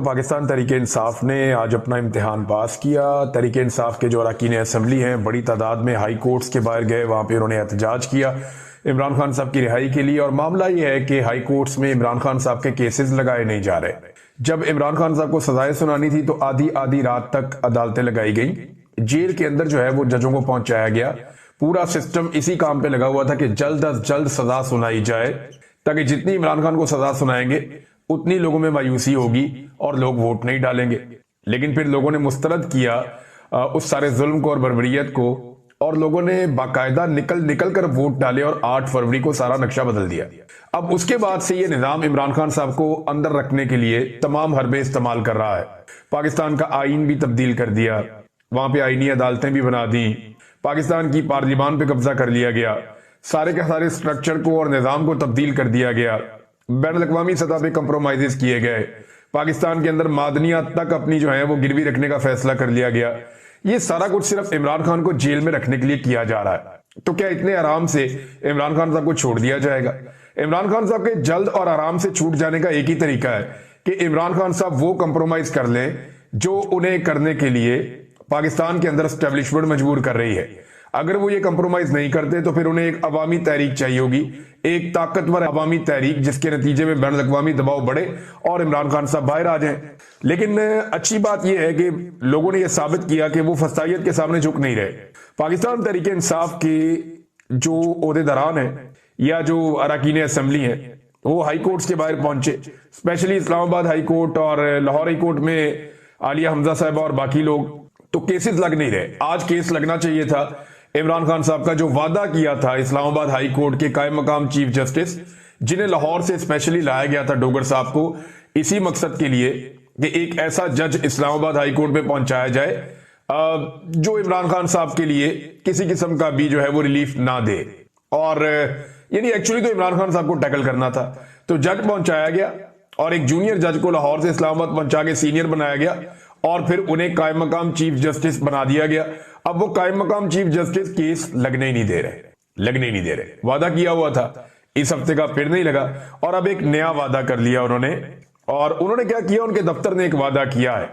پاکستان تحریک انصاف نے آج اپنا امتحان پاس کیا۔ تحریک انصاف کے جو اراکین اسمبلی ہیں بڑی تعداد میں ہائی کورٹس کے باہر گئے، وہاں پہ انہوں نے احتجاج کیا عمران خان صاحب کی رہائی کے لیے۔ اور معاملہ یہ ہے کہ ہائی کورٹس میں عمران خان صاحب کے کیسز لگائے نہیں جا رہے۔ جب عمران خان صاحب کو سزائیں سنانی تھی تو آدھی رات تک عدالتیں لگائی گئیں، جیل کے اندر جو ہے وہ ججوں کو پہنچایا گیا۔ پورا سسٹم اسی کام پہ لگا ہوا تھا کہ جلد از جلد سزا سنائی جائے، تاکہ جتنی عمران خان کو سزا سنائیں گے اتنی لوگوں میں مایوسی ہوگی اور لوگ ووٹ نہیں ڈالیں گے۔ لیکن پھر لوگوں نے مسترد کیا اس سارے ظلم کو اور بربریت کو، اور لوگوں نے باقاعدہ نکل کر ووٹ ڈالے اور 8 فروری کو سارا نقشہ بدل دیا۔ اب اس کے بعد سے یہ نظام عمران خان صاحب کو اندر رکھنے کے لیے تمام حربے استعمال کر رہا ہے۔ پاکستان کا آئین بھی تبدیل کر دیا، وہاں پہ آئینی عدالتیں بھی بنا دی، پاکستان کی پارلیمان پہ قبضہ کر لیا گیا، سارے کے سارے سٹرکچر کو اور نظام کو تبدیل کر دیا گیا، بین الاقوامی سطح پہ کمپرومائزز کیے گئے، پاکستان کے اندر معدنیات تک اپنی جو ہے وہ گروی رکھنے کا فیصلہ کر لیا گیا۔ یہ سارا کچھ صرف عمران خان کو جیل میں رکھنے کے لیے کیا جا رہا ہے۔ تو کیا اتنے آرام سے عمران خان صاحب کو چھوڑ دیا جائے گا؟ عمران خان صاحب کے جلد اور آرام سے چھوٹ جانے کا ایک ہی طریقہ ہے کہ عمران خان صاحب وہ کمپرومائز کر لیں جو انہیں کرنے کے لیے پاکستان کے اندر اسٹیبلشمنٹ مجبور کر رہی ہے۔ اگر وہ یہ کمپرومائز نہیں کرتے تو پھر انہیں ایک عوامی تحریک چاہیے ہوگی، ایک طاقتور عوامی تحریک جس کے نتیجے میں بین الاقوامی دباؤ بڑھے اور عمران خان صاحب باہر آ جائیں۔ لیکن اچھی بات یہ ہے کہ لوگوں نے یہ ثابت کیا کہ وہ فسطائیت کے سامنے جھک نہیں رہے۔ پاکستان تحریک انصاف کے جو عہدیداران ہیں یا جو اراکین اسمبلی ہیں وہ ہائی کورٹس کے باہر پہنچے، اسپیشلی اسلام آباد ہائی کورٹ اور لاہور ہائی کورٹ میں عالیہ حمزہ صاحبہ اور باقی لوگ، تو کیسز لگ نہیں رہے۔ آج کیس لگنا چاہیے تھا عمران خان صاحب کا جو وعدہ کیا تھا اسلام آباد ہائی کورٹ کے قائم مقام چیف جسٹس، جنہیں لاہور سے اسپیشلی لایا گیا تھا ڈوگر صاحب کو اسی مقصد کے لیے کہ ایک ایسا جج اسلام آباد ہائی کورٹ میں پہنچایا جائے جو عمران خان صاحب کے لیے کسی قسم کا بھی جو ہے وہ ریلیف نہ دے، اور یعنی ایکچولی تو عمران خان صاحب کو ٹیکل کرنا تھا۔ تو جج پہنچایا گیا اور ایک جونیئر جج کو لاہور سے اسلام آباد پہنچا کے سینئر بنایا گیا، اور پھر انہیں قائم مقام چیف جسٹس بنا دیا گیا۔ اب وہ قائم مقام چیف جسٹس کیس لگنے ہی نہیں دے رہے۔ وعدہ کیا ہوا تھا، اس ہفتے کا پھر نہیں لگا، اور اب ایک نیا وعدہ کر لیا انہوں نے۔ اور انہوں نے کیا کیا؟ ان کے دفتر نے ایک وعدہ کیا ہے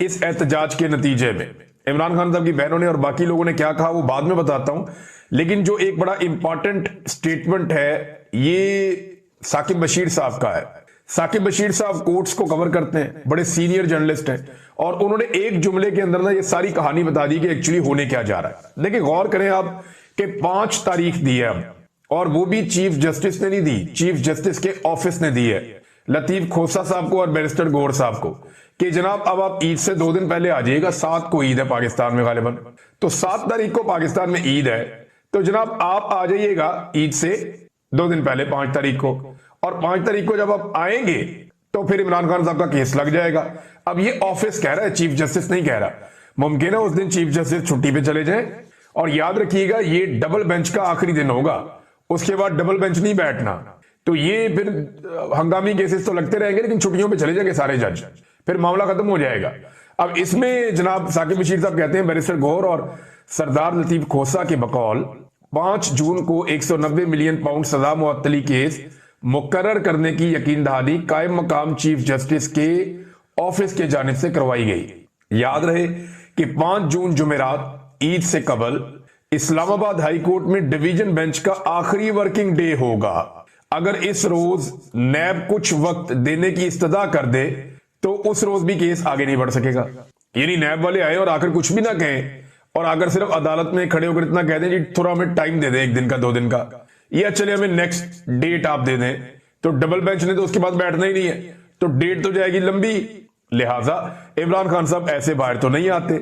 اس احتجاج کے نتیجے میں۔ عمران خان صاحب کی بہنوں نے اور باقی لوگوں نے کیا کہا وہ بعد میں بتاتا ہوں، لیکن جو ایک بڑا امپورٹنٹ سٹیٹمنٹ ہے یہ ثاقب بشیر صاحب کا ہے۔ ثاقب بشیر صاحب کورٹس کو کور کرتے ہیں، بڑے سینئر جرنلسٹ ہیں، اور انہوں نے ایک جملے کے اندر یہ ساری کہانی بتا دی کہ ایکچولی ہونے کیا جا رہا ہے۔ دیکھیں، غور کریں آپ کہ 5 تاریخ دی ہے اب، اور وہ بھی چیف جسٹس نے نہیں دی، چیف جسٹس کے آفس نے دی ہے لطیف کھوسہ صاحب کو اور بیرسٹر گور صاحب کو، کہ جناب اب آپ عید سے 2 دن پہلے آ جائیے گا۔ 7 کو عید ہے پاکستان میں غالباً، تو 7 تاریخ کو پاکستان میں عید ہے، تو جناب آپ آ جائیے گا عید سے 2 دن پہلے 5 تاریخ کو، اور 5 تاریخ کو جب آپ آئیں گے تو پھر عمران خان صاحب کا کیس لگ جائے گا۔ اب یہ آفس کہہ رہا ہے، چیف جسٹس نہیں کہہ رہا۔ ممکن ہے اس دن چیف جسٹس چھٹی پہ چلے جائیں، اور یاد رکھیے گا یہ ڈبل بینچ کا آخری دن ہوگا، اس کے بعد ڈبل بینچ نہیں بیٹھنا۔ تو یہ پھر ہنگامی کیسز تو لگتے رہیں گے، لیکن چھٹیوں پہ چلے جائیں گے سارے جج، پھر معاملہ ختم ہو جائے گا۔ اب اس میں جناب ثاقب بشیر صاحب کہتے ہیں بیرسٹر گور اور سردار لطیف کھوسہ کے بقول 5 جون کو 190 ملین پاؤنڈ سزا معطلی کیس مقرر کرنے کی یقین دہانی قائم مقام چیف جسٹس کے آفس کے جانب سے کروائی گئی۔ یاد رہے کہ 5 جون جمعرات عید سے قبل اسلام آباد ہائی کورٹ میں ڈویژن بینچ کا آخری ورکنگ ڈے ہوگا۔ اگر اس روز نیب کچھ وقت دینے کی استدعا کر دے تو اس روز بھی کیس آگے نہیں بڑھ سکے گا۔ یعنی نیب والے آئے اور آخر کچھ بھی نہ کہیں، اور اگر صرف عدالت میں کھڑے ہو کر اتنا کہہ دیں جی تھوڑا ہمیں ٹائم دے دیں 1 دن کا 2 دن کا، یا چلے ہمیں نیکسٹ ڈیٹ آپ دے دیں، تو ڈبل بینچ نے تو اس کے بعد بیٹھنا ہی نہیں ہے، تو ڈیٹ تو جائے گی لمبی۔ لہٰذا عمران خان صاحب ایسے باہر تو نہیں آتے۔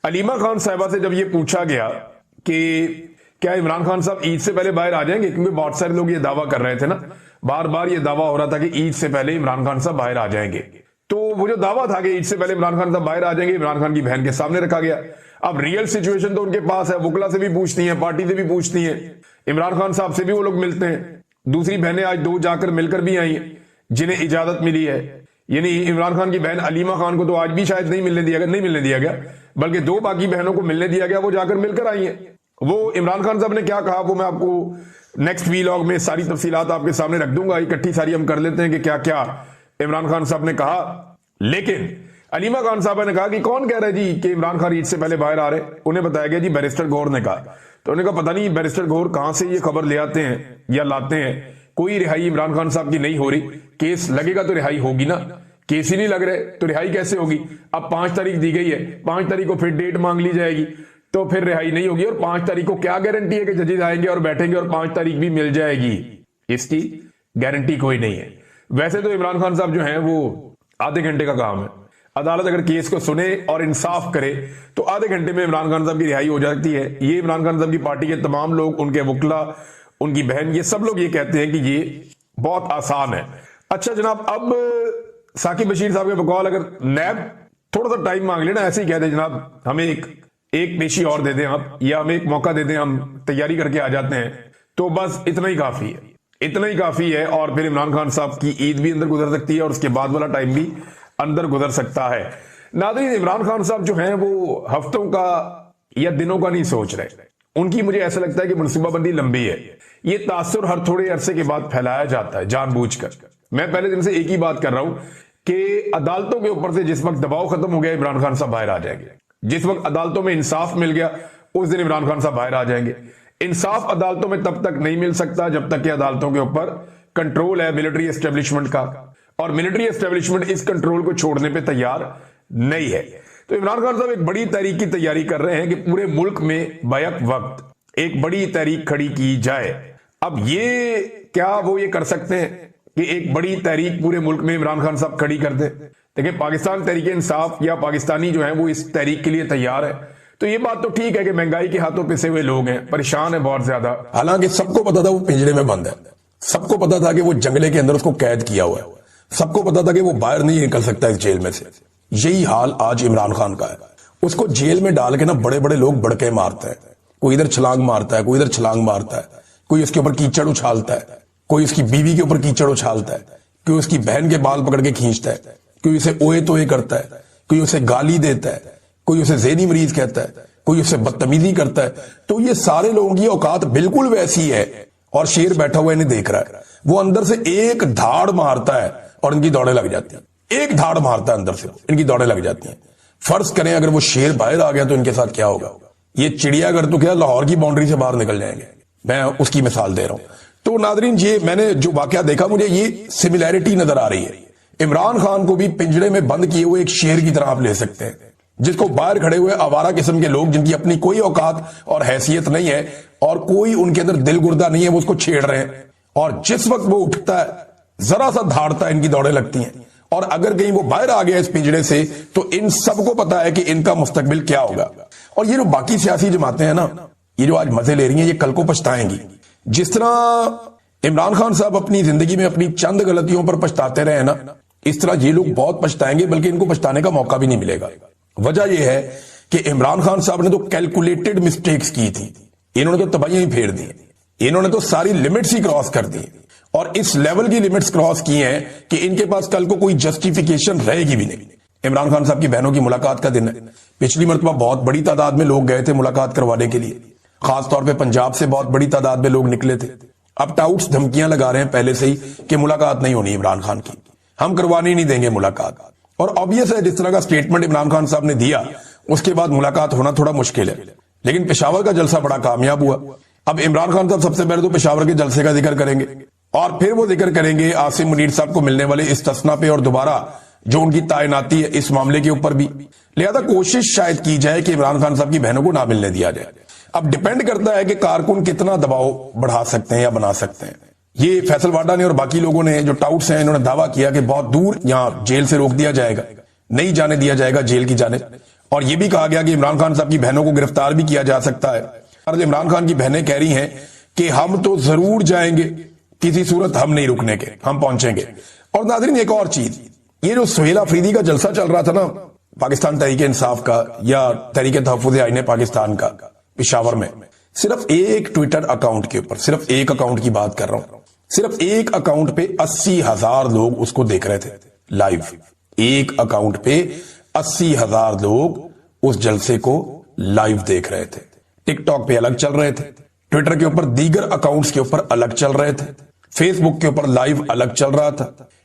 علیمہ خان صاحبہ سے جب یہ پوچھا گیا کہ کیا عمران خان صاحب عید سے پہلے باہر آ جائیں گے، کیونکہ بہت سارے لوگ یہ دعویٰ کر رہے تھے نا، بار بار یہ دعویٰ ہو رہا تھا کہ عید سے پہلے عمران خان صاحب باہر آ جائیں گے، تو وہ جو دعویٰ تھا کہ عید سے پہلے عمران خان صاحب باہر آ جائیں گے، عمران خان کی بہن کے سامنے رکھا گیا۔ اب ریئل سچویشن تو ان کے پاس ہے، وکلا سے بھی پوچھتی ہیں، پارٹی سے بھی پوچھتی ہیں، عمران خان صاحب سے بھی وہ لوگ ملتے ہیں، دوسری بہنیں آج 2 جا کر مل کر بھی آئی ہیں جنہیں اجازت ملی ہے۔ یعنی عمران خان کی بہن علیمہ خان کو تو آج بھی شاید نہیں ملنے دیا گیا، بلکہ 2 باقی بہنوں کو ملنے دیا گیا، وہ جا کر مل کر آئی ہیں۔ وہ عمران خان صاحب نے کیا کہا وہ میں آپ کو نیکسٹ ویلاگ میں ساری تفصیلات آپ کے سامنے رکھ دوں گا، اکٹھی ساری ہم کر لیتے ہیں کہ کیا کیا عمران خان صاحب نے کہا۔ لیکن علیمہ خان صاحبہ نے کہا کہ کون کہہ رہا ہے جی کہ عمران خان عید سے پہلے باہر آ رہے؟ انہیں بتایا گیا جی بیرسٹر گور نے کہا. تو انہوں نے کہا پتہ نہیں بیرسٹر گور کہاں سے یہ خبر لے آتے ہیں یا لاتے ہیں, کوئی رہائی عمران خان صاحب کی نہیں ہو رہی. کیس لگے گا تو رہائی ہوگی نا, کیس ہی نہیں لگ رہے تو رہائی کیسے ہوگی؟ اب 5 تاریخ دی گئی ہے, 5 تاریخ کو پھر ڈیٹ مانگ لی جائے گی تو پھر رہائی نہیں ہوگی. اور 5 تاریخ کو کیا گارنٹی ہے کہ ججز آئیں گے اور بیٹھیں گے اور 5 تاریخ بھی مل جائے گی؟ اس کی گارنٹی کوئی نہیں ہے. ویسے تو عمران خان صاحب جو ہیں وہ آدھے گھنٹے کا کام ہے. عدالت اگر کیس کو سنے اور انصاف کرے تو آدھے گھنٹے میں عمران خان صاحب کی رہائی ہو جاتی ہے. یہ عمران خان صاحب کی پارٹی کے تمام لوگ, ان کے وکلا, ان کی بہن, یہ سب لوگ یہ کہتے ہیں کہ یہ بہت آسان ہے. اچھا جناب, اب ثاقب بشیر صاحب کے بقول اگر نیب تھوڑا سا ٹائم مانگ لے نا, ایسے ہی کہہ دے جناب ہمیں ایک پیشی اور دے دیں آپ, یا ہمیں ایک موقع دے دیں, ہم تیاری کر کے آ جاتے ہیں, تو بس اتنا ہی کافی ہے, اتنا ہی کافی ہے. اور پھر عمران خان صاحب کی عید بھی اندر گزر سکتی ہے اور اس کے بعد والا ٹائم بھی اندر گزر سکتا ہے. ناظرین, عمران خان صاحب جو ہیں وہ ہفتوں کا یا دنوں کا نہیں سوچ رہے. ان کی مجھے ایسا لگتا ہے کہ منصوبہ بندی لمبی ہے. یہ تاثر ہر تھوڑے عرصے کے بعد پھیلایا جاتا ہے جان بوجھ کر. میں پہلے دن سے ایک ہی بات کر رہا ہوں کہ عدالتوں کے اوپر سے جس وقت دباؤ ختم ہو گیا عمران خان صاحب باہر آ جائیں گے. جس وقت عدالتوں میں انصاف مل گیا اس دن عمران خان صاحب باہر آ جائیں گے. انصاف عدالتوں میں تب تک نہیں مل سکتا جب تک کہ عدالتوں کے اوپر کنٹرول ہے ملٹری اسٹیبلشمنٹ کا, اور ملٹری اسٹیبلشمنٹ اس کنٹرول کو چھوڑنے پہ تیار نہیں ہے. تو عمران خان صاحب ایک بڑی تحریک کی تیاری کر رہے ہیں کہ پورے ملک میں بیک وقت ایک بڑی تحریک کھڑی کی جائے. اب یہ کیا وہ یہ کر سکتے ہیں کہ ایک بڑی تحریک پورے ملک میں عمران خان صاحب کھڑی کر دیں؟ دیکھیں, پاکستان تحریک انصاف یا پاکستانی جو ہیں وہ اس تحریک کے لیے تیار ہے. تو یہ بات تو ٹھیک ہے کہ مہنگائی کے ہاتھوں پسے ہوئے لوگ ہیں, پریشان ہیں بہت زیادہ. حالانکہ سب کو پتا تھا وہ پنجرے میں بند ہے, سب کو پتا تھا کہ وہ جنگلے کے اندر اس کو قید کیا ہوا ہے, سب کو پتا تھا کہ وہ باہر نہیں نکل سکتا اس جیل میں سے. یہی حال آج عمران خان کا ہے. اس کو جیل میں ڈال کے نا بڑے بڑے لوگ بڑکے مارتے ہیں, کوئی ادھر چھلانگ مارتا ہے, کوئی ادھر چھلانگ مارتا ہے, کوئی اس کے اوپر کیچڑ اچھالتا ہے, کوئی اس کی بیوی کے اوپر کیچڑ اچھالتا ہے, کوئی اس کی بہن کے بال پکڑ کے کھینچتا ہے, کوئی اسے اوے توے کرتا ہے, کوئی اسے گالی دیتا ہے, کوئی اسے ذہنی مریض کہتا ہے, کوئی اسے بدتمیزی کرتا ہے. تو یہ سارے لوگوں کی اوقات بالکل ویسی ہے, اور شیر بیٹھا ہوا انہیں دیکھ رہا ہے. وہ اندر سے ایک دھاڑ مارتا ہے اور ان کی دوڑیں لگ جاتی ہیں, ایک دھاڑ مارتا ہے اندر سے, ان کی دوڑیں لگ جاتی ہیں. فرض کریں اگر وہ شیر باہر آ گیا تو ان کے ساتھ کیا ہوگا؟ یہ چڑیا گھر تو کیا لاہور کی باؤنڈری سے باہر نکل جائیں گے. میں اس کی مثال دے رہا ہوں. تو ناظرین, یہ میں نے جو واقعہ دیکھا مجھے یہ سملیرٹی نظر آ رہی ہے. عمران خان کو بھی پنجرے میں بند کیے ہوئے ایک شیر کی طرح آپ لے سکتے ہیں, جس کو باہر کھڑے ہوئے آوارہ قسم کے لوگ جن کی اپنی کوئی اوقات اور حیثیت نہیں ہے اور کوئی ان کے اندر دل گردہ نہیں ہے, وہ اس کو چھیڑ رہے ہیں. اور جس وقت وہ اٹھتا ہے ذرا سا دھاڑتا ہے, ان کی دوڑیں لگتی ہیں. اور اگر کہیں وہ باہر آ گیا اس پنجرے سے تو ان سب کو پتا ہے کہ ان کا مستقبل کیا ہوگا. اور یہ جو باقی سیاسی جماعتیں ہیں نا, یہ جو آج مزے لے رہی ہیں, یہ کل کو پچھتائیں گی. جس طرح عمران خان صاحب اپنی زندگی میں اپنی چند غلطیوں پر پچھتاتے رہے نا, اس طرح یہ لوگ بہت پچھتائیں گے, بلکہ ان کو پچھتانے کا موقع بھی نہیں ملے گا. وجہ یہ ہے کہ عمران خان صاحب نے تو کیلکولیٹڈ مسٹیکس کی تھی, انہوں نے تو تباہیاں ہی پھیر دی, انہوں نے تو ساری لمٹس ہی کراس کر دی, اور اس لیول کی لمٹس کراس کی ہیں کہ ان کے پاس کل کو کوئی جسٹیفیکیشن رہے گی بھی نہیں. عمران خان صاحب کی بہنوں کی ملاقات کا دن ہے. پچھلی مرتبہ بہت بڑی تعداد میں لوگ گئے تھے ملاقات کروانے کے لیے, خاص طور پہ پنجاب سے بہت بڑی تعداد میں لوگ نکلے تھے. اب ٹاؤٹس دھمکیاں لگا رہے ہیں پہلے سے ہی کہ ملاقات نہیں ہونی عمران خان کی, ہم کروانے ہی نہیں دیں گے ملاقات. اور آبویس ہے جس طرح کا سٹیٹمنٹ عمران خان صاحب نے دیا اس کے بعد ملاقات ہونا تھوڑا مشکل ہے. لیکن پشاور کا جلسہ بڑا کامیاب ہوا. اب عمران خان صاحب سب سے پہلے تو پشاور کے جلسے کا ذکر کریں گے, اور پھر وہ ذکر کریں گے عاصم منیر صاحب کو ملنے والے استثنا پہ اور دوبارہ جو ان کی تعیناتی ہے اس معاملے کے اوپر بھی. لہذا کوشش شاید کی جائے کہ عمران خان صاحب کی بہنوں کو نہ ملنے دیا جائے. اب ڈیپینڈ کرتا ہے کہ کارکن کتنا دباؤ بڑھا سکتے ہیں یا بنا سکتے ہیں. یہ فیصل واڈا نے اور باقی لوگوں نے جو ٹاؤٹس ہیں انہوں نے دعویٰ کیا کہ بہت دور یہاں جیل سے روک دیا جائے گا, نہیں جانے دیا جائے گا جیل کی جانب. اور یہ بھی کہا گیا کہ عمران خان صاحب کی بہنوں کو گرفتار بھی کیا جا سکتا ہے. اور عمران خان کی بہنیں کہہ رہی ہیں کہ ہم تو ضرور جائیں گے, کسی صورت ہم نہیں رکنے کے, ہم پہنچیں گے. اور ناظرین ایک اور چیز, یہ جو سہیل آفریدی کا جلسہ چل رہا تھا نا پاکستان تحریک انصاف کا یا تحریک تحفظ آئین پاکستان کا پشاور میں, صرف ایک ٹویٹر اکاؤنٹ کے اوپر, صرف ایک اکاؤنٹ کی بات کر رہا ہوں, صرف ایک اکاؤنٹ پہ 80,000 لوگ اس کو دیکھ رہے تھے لائیو. ایک اکاؤنٹ پہ 80,000 لوگ اس جلسے کو لائیو دیکھ رہے تھے. ٹک ٹاک پہ الگ چل رہے تھے, ٹویٹر کے اوپر دیگر اکاؤنٹس کے اوپر الگ چل رہے تھے, فیس بک کے اوپر لائیو الگ چل رہا تھا,